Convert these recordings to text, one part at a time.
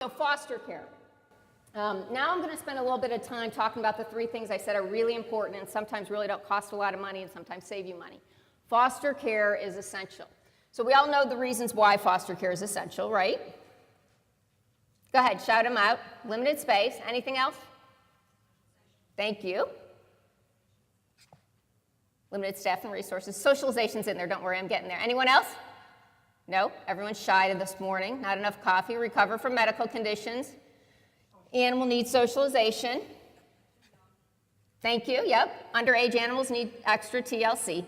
So foster care. Now I'm going to spend a little bit of time talking about the three things I said are really important and sometimes really don't cost a lot of money and sometimes save you money. Foster care is essential. So we all know the reasons why foster care is essential, right? Go ahead, shout them out. Limited space. Anything else? Thank you. Limited staff and resources. Socialization's in there, don't worry, I'm getting there. Anyone else? No, everyone's shy this morning. Not enough coffee. Recover from medical conditions. Animal needs socialization. Thank you, yep. Underage animals need extra TLC.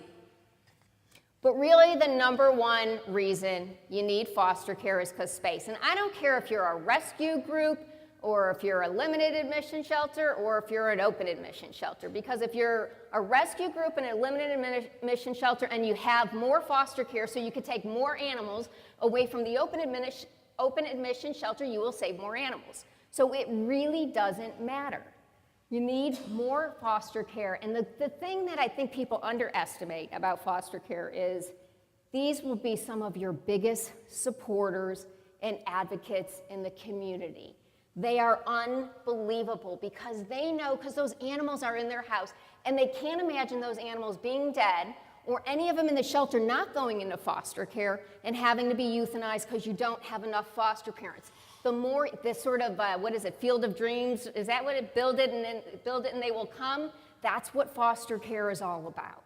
But really the number one reason you need foster care is because space. And I don't care if you're a rescue group or if you're a limited admission shelter or if you're an open admission shelter. Because if you're a rescue group and a limited admission shelter and you have more foster care so you can take more animals away from the open admission shelter, you will save more animals. So it really doesn't matter. You need more foster care. And the thing that I think people underestimate about foster care is these will be some of your biggest supporters and advocates in the community. They are unbelievable because they know, because those animals are in their house, and they can't imagine those animals being dead or any of them in the shelter not going into foster care and having to be euthanized because you don't have enough foster parents. The more, this sort of, what is it, field of dreams, is that what it, build it and they will come? That's what foster care is all about.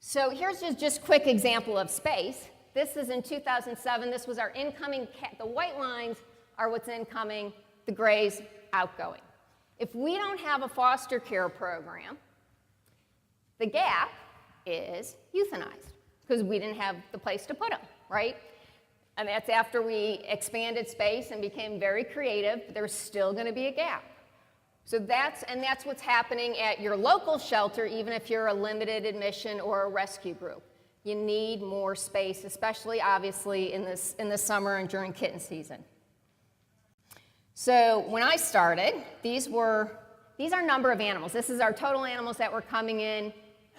So here's just a quick example of space. This is in 2007. This was our incoming, the white lines are what's incoming, the grays outgoing. If we don't have a foster care program, the gap is euthanized because we didn't have the place to put them, right? And that's after we expanded space and became very creative. There's still going to be a gap. So that's what's happening at your local shelter, even if you're a limited admission or a rescue group. You need more space, especially obviously in the summer and during kitten season. So when I started, these are number of animals. This is our total animals that were coming in.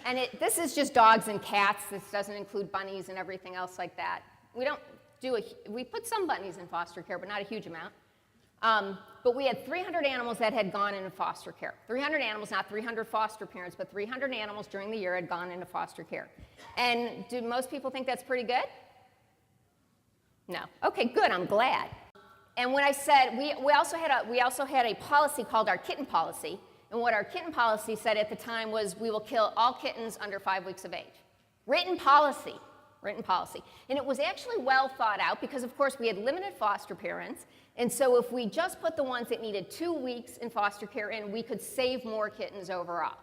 And this is just dogs and cats. This doesn't include bunnies and everything else like that. We put some bunnies in foster care, but not a huge amount. But we had 300 animals that had gone into foster care. 300 animals, not 300 foster parents, but 300 animals during the year had gone into foster care. And do most people think that's pretty good? No. Okay, good, I'm glad. And when I said, we also had a policy called our kitten policy. And what our kitten policy said at the time was we will kill all kittens under 5 weeks of age. Written policy. And it was actually well thought out because, of course, we had limited foster parents. And so if we just put the ones that needed 2 weeks in foster care in, we could save more kittens overall.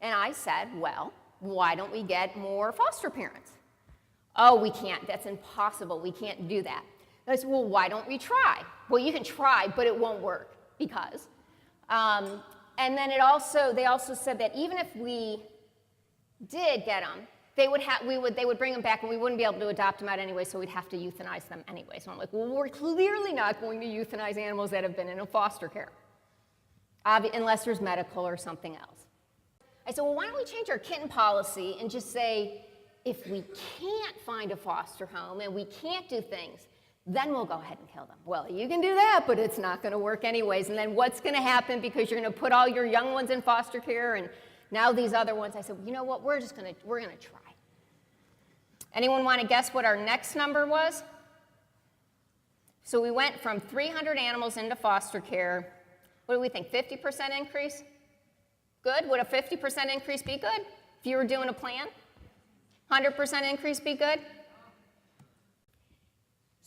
And I said, well, why don't we get more foster parents? Oh, we can't. That's impossible. We can't do that. And I said, well, why don't we try? Well, you can try, but it won't work because. And then they also said that even if we did get them, they would bring them back and we wouldn't be able to adopt them out anyway, so we'd have to euthanize them anyway. So I'm like, well, we're clearly not going to euthanize animals that have been in a foster care, unless there's medical or something else. I said, well, why don't we change our kitten policy and just say, if we can't find a foster home and we can't do things, then we'll go ahead and kill them. Well, you can do that, but it's not going to work anyways. And then what's going to happen because you're going to put all your young ones in foster care and now these other ones? I said, well, you know what, we're going to try. Anyone want to guess what our next number was? So we went from 300 animals into foster care. What do we think, 50% increase? Good? Would a 50% increase be good if you were doing a plan? 100% increase be good?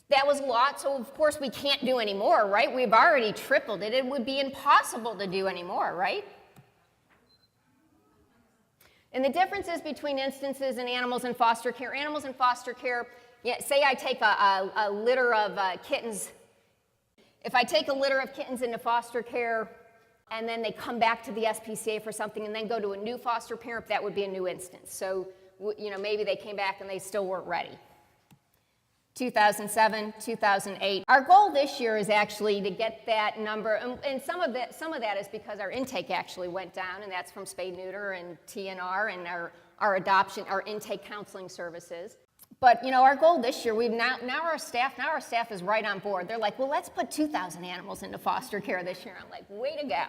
That was a lot, so of course we can't do any more, right? We've already tripled it. It would be impossible to do any more, right? And the differences between instances in animals in foster care. Animals in foster care, say I take a litter of kittens. If I take a litter of kittens into foster care and then they come back to the SPCA for something and then go to a new foster parent, that would be a new instance. So, maybe they came back and they still weren't ready. 2007, 2008. Our goal this year is actually to get that number, and some of that is because our intake actually went down, and that's from spay neuter and TNR and our adoption, our intake counseling services. But you know, our goal this year, now our staff is right on board. They're like, well, let's put 2,000 animals into foster care this year. I'm like, way to go.